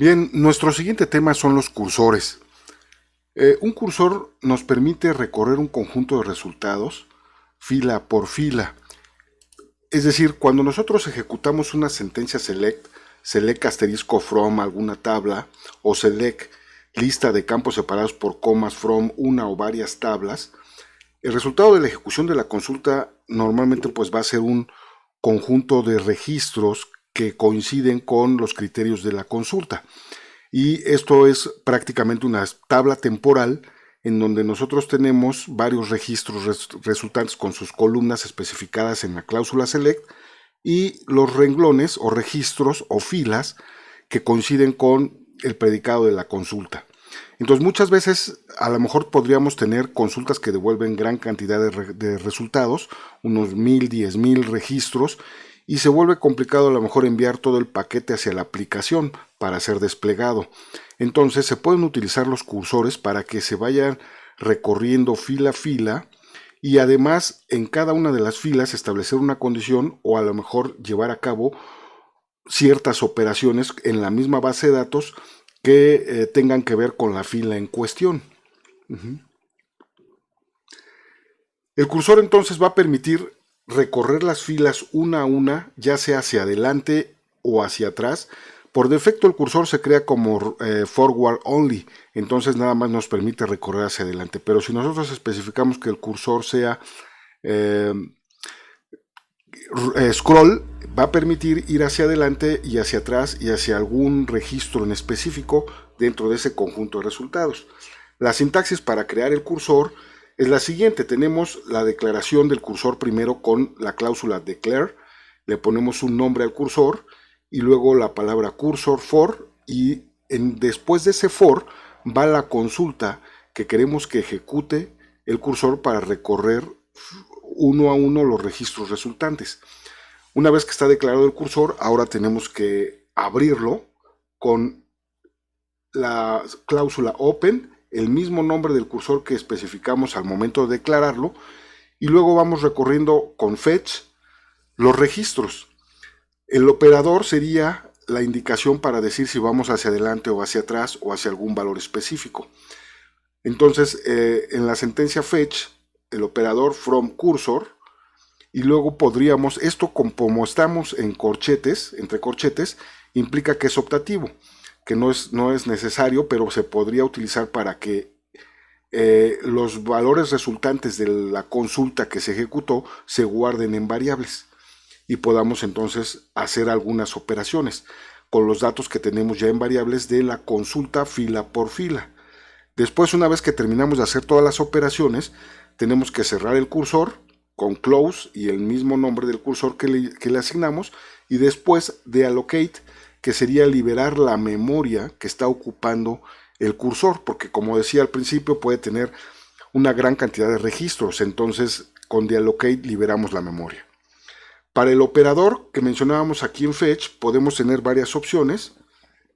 Bien, nuestro siguiente tema son los cursores. Un cursor nos permite recorrer un conjunto de resultados fila por fila. Es decir, cuando nosotros ejecutamos una sentencia select, select asterisco from alguna tabla o select lista de campos separados por comas from una o varias tablas, el resultado de la ejecución de la consulta normalmente pues va a ser un conjunto de registros que coinciden con los criterios de la consulta. Y esto es prácticamente una tabla temporal en donde nosotros tenemos varios registros resultantes con sus columnas especificadas en la cláusula select y los renglones o registros o filas que coinciden con el predicado de la consulta. Entonces muchas veces a lo mejor podríamos tener consultas que devuelven gran cantidad de resultados, unos 1000, 10,000 registros, y se vuelve complicado a lo mejor enviar todo el paquete hacia la aplicación para ser desplegado. Entonces se pueden utilizar los cursores para que se vayan recorriendo fila a fila y además en cada una de las filas establecer una condición o a lo mejor llevar a cabo ciertas operaciones en la misma base de datos que tengan que ver con la fila en cuestión. El cursor entonces va a permitir recorrer las filas una a una, ya sea hacia adelante o hacia atrás. Por defecto el cursor se crea como forward only, entonces nada más nos permite recorrer hacia adelante. Pero si nosotros especificamos que el cursor sea eh, scroll, va a permitir ir hacia adelante y hacia atrás y hacia algún registro en específico dentro de ese conjunto de resultados. La sintaxis para crear el cursor es la siguiente. Tenemos la declaración del cursor primero con la cláusula declare, le ponemos un nombre al cursor y luego la palabra cursor for y después de ese for va la consulta que queremos que ejecute el cursor para recorrer uno a uno los registros resultantes. Una vez que está declarado el cursor, ahora tenemos que abrirlo con la cláusula open, el mismo nombre del cursor que especificamos al momento de declararlo, y luego vamos recorriendo con fetch los registros. El operador sería la indicación para decir si vamos hacia adelante o hacia atrás o hacia algún valor específico. Entonces, en la sentencia fetch, el operador from cursor, y luego podríamos, esto como estamos en corchetes, entre corchetes, implica que es optativo, que no es necesario, pero se podría utilizar para que los valores resultantes de la consulta que se ejecutó se guarden en variables y podamos entonces hacer algunas operaciones con los datos que tenemos ya en variables de la consulta fila por fila. Después, una vez que terminamos de hacer todas las operaciones, tenemos que cerrar el cursor con close y el mismo nombre del cursor que le asignamos y después de allocate, que sería liberar la memoria que está ocupando el cursor, porque como decía al principio puede tener una gran cantidad de registros, entonces con deallocate liberamos la memoria. Para el operador que mencionábamos aquí en fetch podemos tener varias opciones,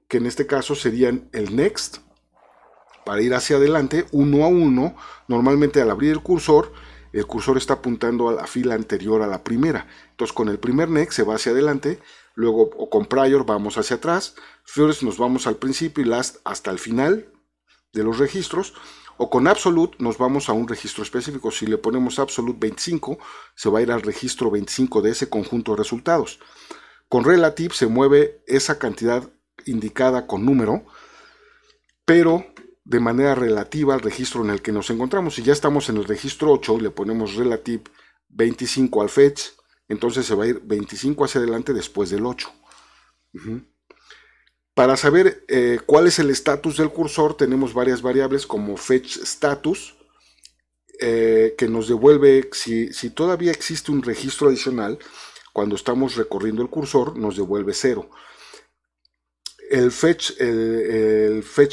que en este caso serían el next, para ir hacia adelante uno a uno. Normalmente al abrir el cursor está apuntando a la fila anterior a la primera. Entonces con el primer next se va hacia adelante, luego o con prior vamos hacia atrás, first nos vamos al principio y last hasta el final de los registros, o con absolute nos vamos a un registro específico. Si le ponemos absolute 25, se va a ir al registro 25 de ese conjunto de resultados. Con relative se mueve esa cantidad indicada con número, pero de manera relativa al registro en el que nos encontramos. Si ya estamos en el registro 8 y le ponemos relative 25 al fetch, entonces se va a ir 25 hacia adelante después del 8. Para saber cuál es el estatus del cursor, tenemos varias variables como fetch status, que nos devuelve si todavía existe un registro adicional. Cuando estamos recorriendo el cursor nos devuelve 0. El fetch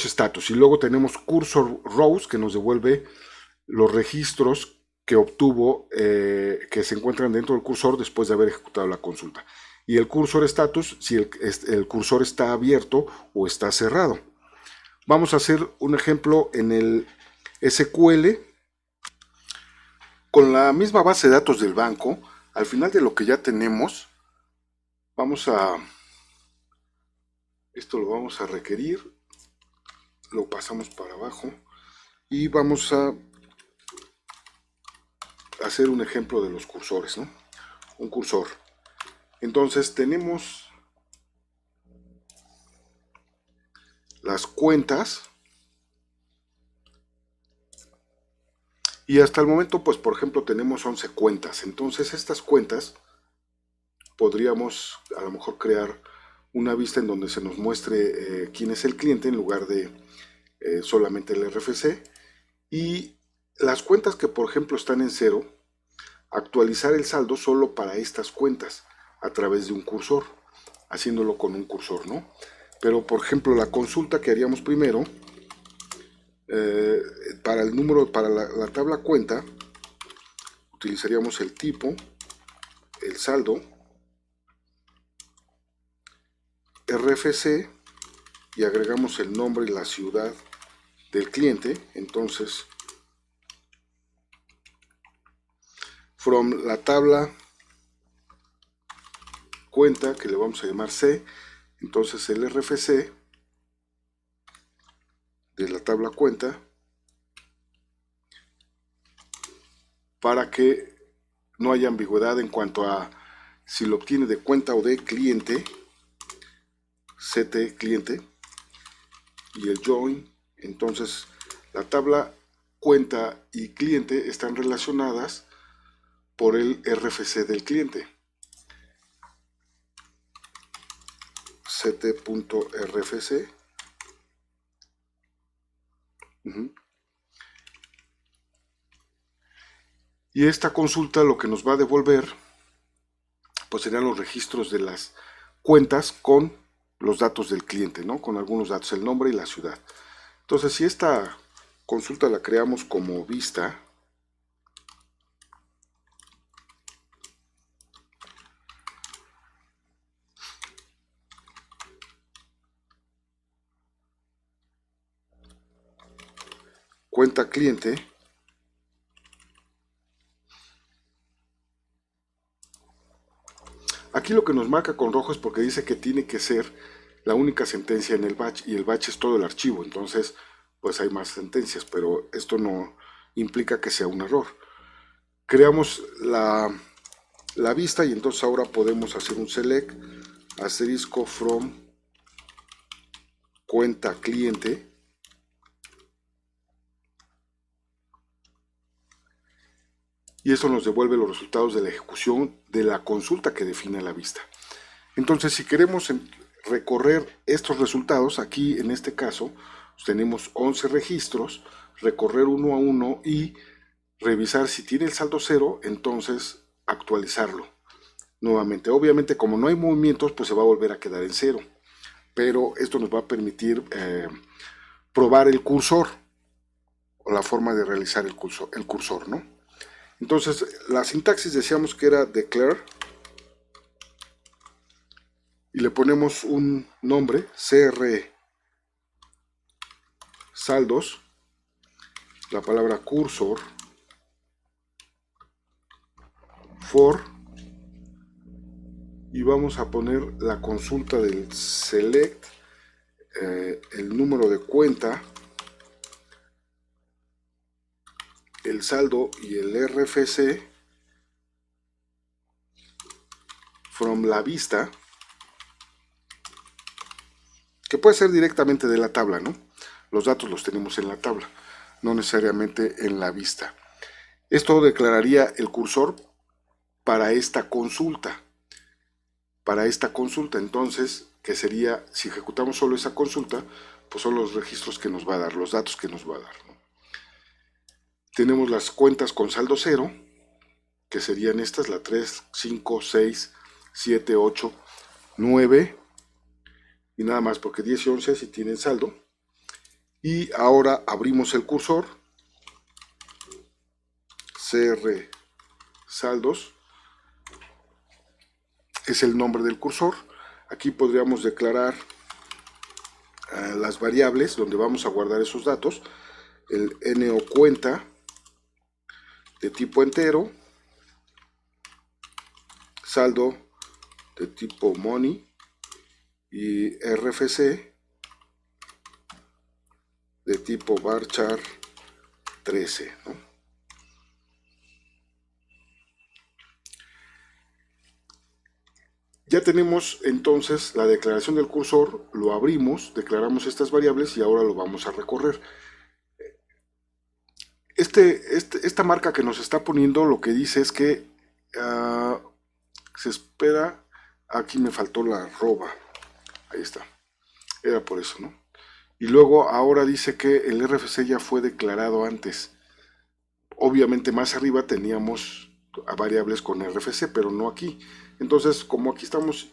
status, y luego tenemos cursor rows, que nos devuelve los registros que obtuvo, que se encuentran dentro del cursor después de haber ejecutado la consulta, y el cursor status si el cursor está abierto o está cerrado. Vamos a hacer un ejemplo en el SQL con la misma base de datos del banco. Al final de lo que ya tenemos, vamos a Esto lo vamos a requerir, lo pasamos para abajo y vamos a hacer un ejemplo de los cursores, ¿no? Un cursor. Entonces tenemos las cuentas y hasta el momento, pues por ejemplo, tenemos 11 cuentas. Entonces estas cuentas podríamos a lo mejor crear una vista en donde se nos muestre quién es el cliente en lugar de solamente el RFC, y las cuentas que por ejemplo están en cero, actualizar el saldo solo para estas cuentas a través de un cursor, haciéndolo con un cursor, ¿no? Pero por ejemplo la consulta que haríamos primero, para el número, para la tabla cuenta, utilizaríamos el tipo, el saldo, RFC, y agregamos el nombre y la ciudad del cliente. Entonces, from la tabla cuenta, que le vamos a llamar C, entonces el RFC de la tabla cuenta, para que no haya ambigüedad en cuanto a si lo obtiene de cuenta o de cliente, CT cliente, y el join. Entonces la tabla cuenta y cliente están relacionadas por el RFC del cliente, ct.rfc. Y esta consulta lo que nos va a devolver pues serían los registros de las cuentas con los datos del cliente, ¿no? Con algunos datos, el nombre y la ciudad. Entonces, si esta consulta la creamos como vista, cuenta cliente, aquí lo que nos marca con rojo es porque dice que tiene que ser la única sentencia en el batch, y el batch es todo el archivo. Entonces pues hay más sentencias, pero esto no implica que sea un error. Creamos la vista y entonces ahora podemos hacer un select asterisco from cuenta cliente, y eso nos devuelve los resultados de la ejecución de la consulta que define la vista. Entonces, si queremos recorrer estos resultados, aquí en este caso tenemos 11 registros, recorrer uno a uno y revisar si tiene el saldo cero, entonces actualizarlo nuevamente. Obviamente, como no hay movimientos, pues se va a volver a quedar en cero, pero esto nos va a permitir probar el cursor o la forma de realizar el cursor, ¿no? Entonces, la sintaxis decíamos que era declare, y le ponemos un nombre, CR saldos, la palabra cursor, for, y vamos a poner la consulta del select, el número de cuenta, el saldo y el RFC from la vista, que puede ser directamente de la tabla, ¿no? Los datos los tenemos en la tabla, no necesariamente en la vista. Esto declararía el cursor para esta consulta. Entonces, que sería, si ejecutamos solo esa consulta, pues son los registros que nos va a dar, los datos que nos va a dar, ¿no? Tenemos las cuentas con saldo cero, que serían estas, la 3, 5, 6, 7, 8, 9, y nada más, porque 10 y 11 sí tienen saldo. Y ahora abrimos el cursor, CR saldos, es el nombre del cursor. Aquí podríamos declarar las variables donde vamos a guardar esos datos, el NO cuenta de tipo entero, saldo de tipo money y RFC de tipo varchar 13, ¿no? Ya tenemos entonces la declaración del cursor, lo abrimos, declaramos estas variables y ahora lo vamos a recorrer. Esta marca que nos está poniendo lo que dice es que se espera, aquí me faltó la arroba, ahí está, era por eso, ¿no? Y luego ahora dice que el RFC ya fue declarado antes. Obviamente más arriba teníamos a variables con RFC, pero no aquí. Entonces, como aquí estamos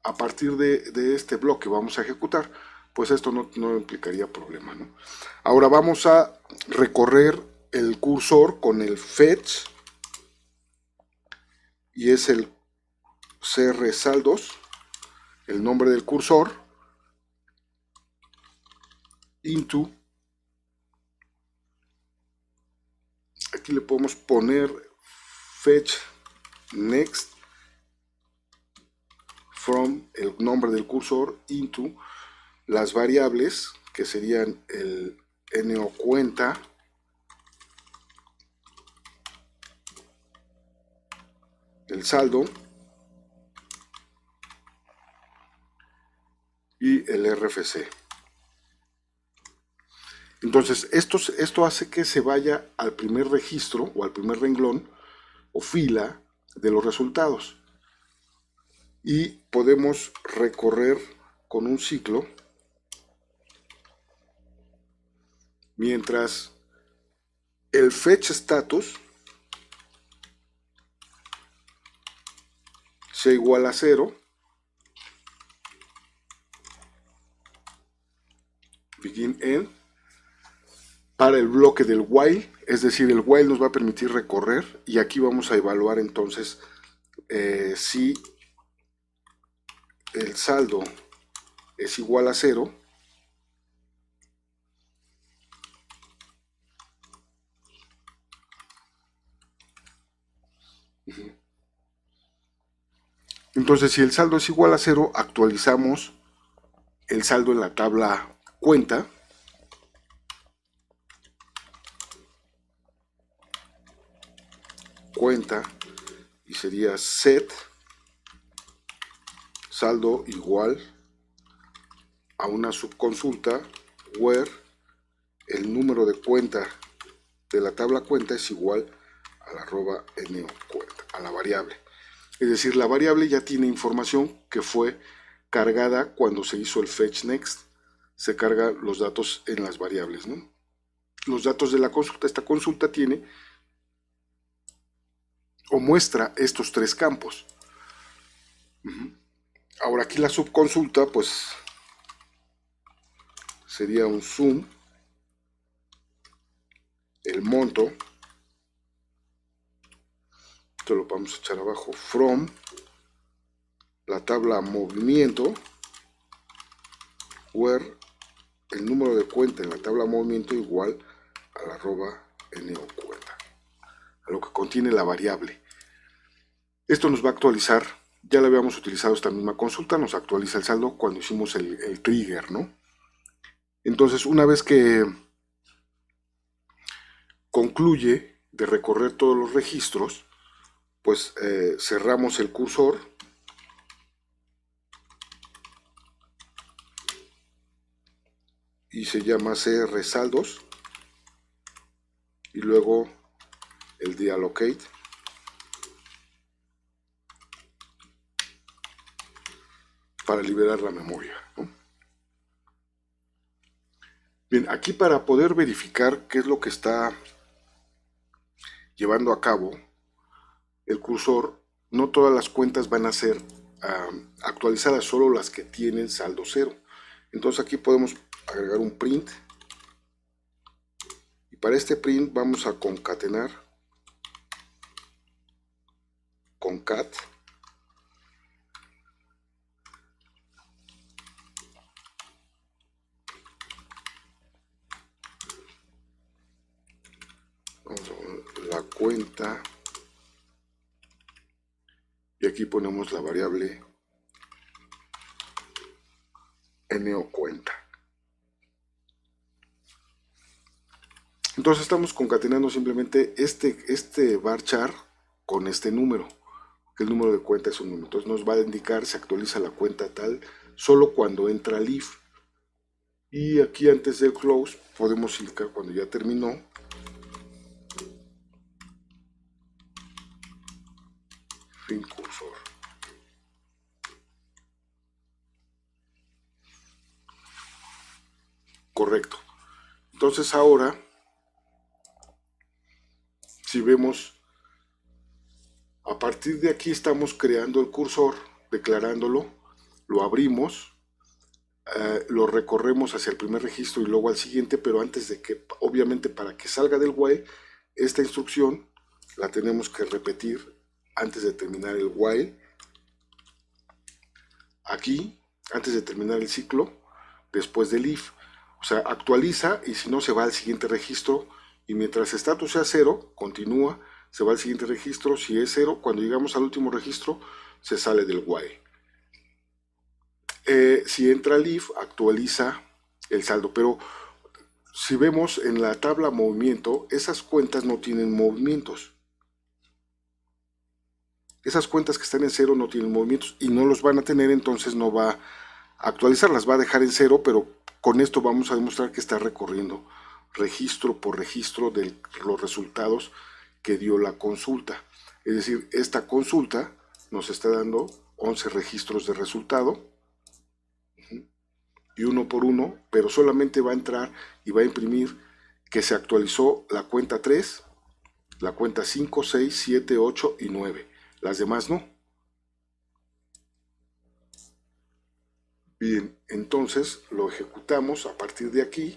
a partir de este bloque vamos a ejecutar, pues esto no implicaría problema, ¿no? Ahora vamos a recorrer el cursor con el fetch y es el cr saldos, el nombre del cursor, into, aquí le podemos poner fetch next from el nombre del cursor into las variables que serían el no cuenta, el saldo y el RFC. Entonces esto hace que se vaya al primer registro o al primer renglón o fila de los resultados y podemos recorrer con un ciclo mientras el fetch status sea igual a 0, begin end, para el bloque del while, es decir, el while nos va a permitir recorrer y aquí vamos a evaluar entonces si el saldo es igual a 0, entonces si el saldo es igual a 0, actualizamos el saldo en la tabla cuenta, y sería set saldo igual a una subconsulta where el número de cuenta de la tabla cuenta es igual a la arroba no cuenta, a la variable. Es decir, la variable ya tiene información que fue cargada cuando se hizo el fetch next. Se cargan los datos en las variables, ¿no? Los datos de la consulta. Esta consulta tiene o muestra estos tres campos. Ahora aquí la subconsulta pues sería un sum, el monto, esto lo vamos a echar abajo, from la tabla movimiento, where el número de cuenta en la tabla movimiento igual a la arroba no cuenta, a lo que contiene la variable. Esto nos va a actualizar, ya le habíamos utilizado esta misma consulta, nos actualiza el saldo cuando hicimos el trigger, ¿no? Entonces, una vez que concluye de recorrer todos los registros, pues cerramos el cursor y se llama cr saldos y luego el deallocate para liberar la memoria, ¿no? Bien, aquí para poder verificar qué es lo que está llevando a cabo el cursor, no todas las cuentas van a ser actualizadas, solo las que tienen saldo 0. Entonces aquí podemos agregar un print y para este print vamos a concatenar concat la cuenta y aquí ponemos la variable cuenta. Entonces estamos concatenando simplemente este varchar con este número, que el número de cuenta es un número. Entonces nos va a indicar si actualiza la cuenta tal solo cuando entra el if. Y aquí antes del close podemos indicar cuando ya terminó. Fin cursor. Correcto. Entonces ahora, si vemos, a partir de aquí estamos creando el cursor, declarándolo, lo abrimos, lo recorremos hacia el primer registro y luego al siguiente, pero antes de que, obviamente para que salga del while, esta instrucción la tenemos que repetir antes de terminar el while, aquí, antes de terminar el ciclo, después del if. O sea, actualiza y si no se va al siguiente registro y mientras status sea 0, continúa, se va al siguiente registro. Si es 0, cuando llegamos al último registro, se sale del while. Si entra el if, actualiza el saldo. Pero si vemos en la tabla movimiento, esas cuentas no tienen movimientos. Esas cuentas que están en 0 no tienen movimientos y no los van a tener, entonces no va a actualizar, las va a dejar en 0, pero con esto vamos a demostrar que está recorriendo registro por registro de los resultados que dio la consulta. Es decir, esta consulta nos está dando 11 registros de resultado y uno por uno, pero solamente va a entrar y va a imprimir que se actualizó la cuenta 3, la cuenta 5, 6, 7, 8 y 9. Las demás no. Bien, entonces lo ejecutamos a partir de aquí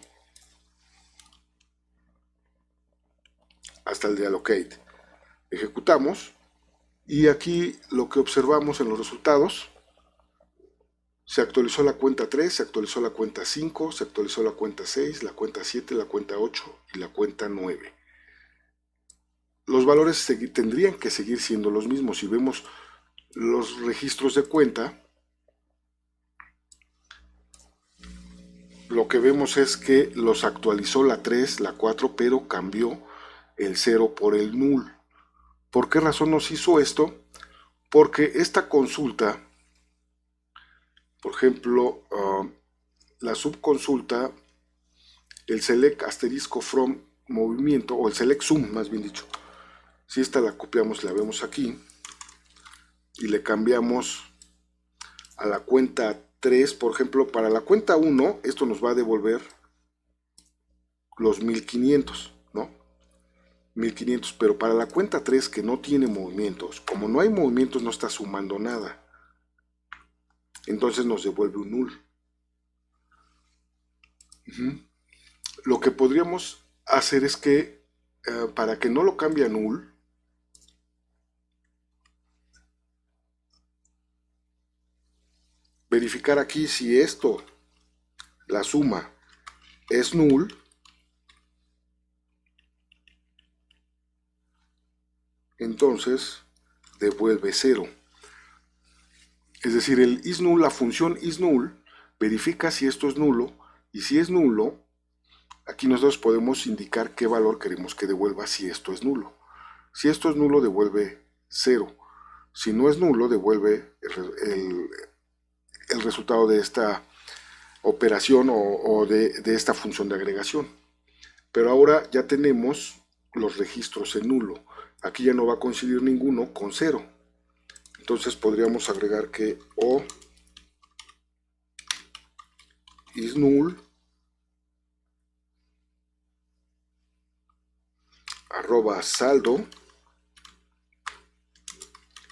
hasta el de allocate. Ejecutamos y aquí lo que observamos en los resultados, se actualizó la cuenta 3, se actualizó la cuenta 5, se actualizó la cuenta 6, la cuenta 7, la cuenta 8 y la cuenta 9. Los valores tendrían que seguir siendo los mismos. Si vemos los registros de cuenta, lo que vemos es que los actualizó la 3, la 4, pero cambió el 0 por el null. ¿Por qué razón nos hizo esto? Porque esta consulta, por ejemplo, la subconsulta, el select asterisco from movimiento, o el select sum más bien dicho, si esta la copiamos, la vemos aquí, y le cambiamos a la cuenta 3, por ejemplo, para la cuenta 1, esto nos va a devolver los 1500, ¿no? 1500, pero para la cuenta 3 que no tiene movimientos, como no hay movimientos no está sumando nada, entonces nos devuelve un null. Lo que podríamos hacer es que para que no lo cambie a null, verificar aquí si esto, la suma, es null, entonces devuelve 0. Es decir, el isNull, la función isNull, verifica si esto es nulo, y si es nulo, aquí nosotros podemos indicar qué valor queremos que devuelva si esto es nulo. Si esto es nulo, devuelve 0. Si no es nulo, devuelve el resultado de esta operación o de esta función de agregación. Pero ahora ya tenemos los registros en nulo. Aquí ya no va a coincidir ninguno con 0. Entonces podríamos agregar que o is null arroba saldo,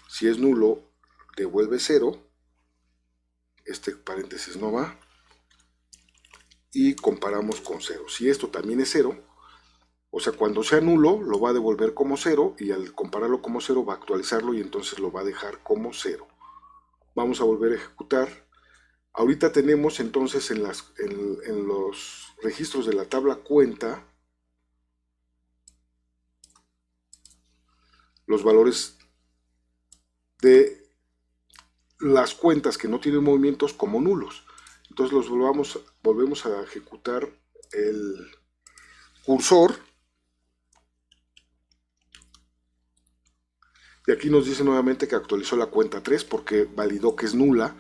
si es nulo devuelve 0, este paréntesis no va, y comparamos con 0. Si esto también es 0, o sea, cuando sea nulo lo va a devolver como 0 y al compararlo como 0 va a actualizarlo y entonces lo va a dejar como 0. Vamos a volver a ejecutar. Ahorita tenemos entonces en los registros de la tabla cuenta los valores de las cuentas que no tienen movimientos como nulos. Entonces volvemos a ejecutar el cursor. Y aquí nos dice nuevamente que actualizó la cuenta 3 porque validó que es nula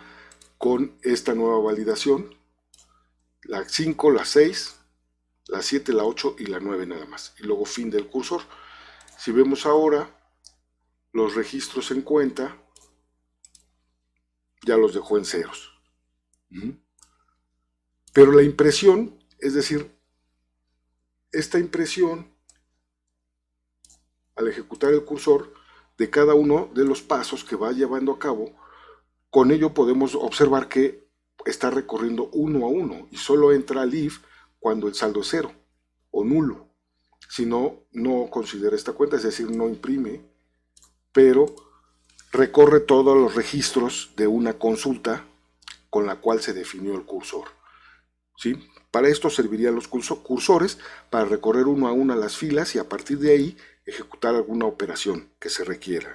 con esta nueva validación. La 5, la 6, la 7, la 8 y la 9 nada más. Y luego fin del cursor. Si vemos ahora los registros en cuenta, ya los dejó en ceros. Pero la impresión, es decir, esta impresión, al ejecutar el cursor de cada uno de los pasos que va llevando a cabo, con ello podemos observar que está recorriendo uno a uno y solo entra al if cuando el saldo es cero o nulo. Si no, no considera esta cuenta, es decir, no imprime, pero recorre todos los registros de una consulta con la cual se definió el cursor. ¿Sí? Para esto servirían los cursores, para recorrer uno a una las filas y a partir de ahí ejecutar alguna operación que se requiera.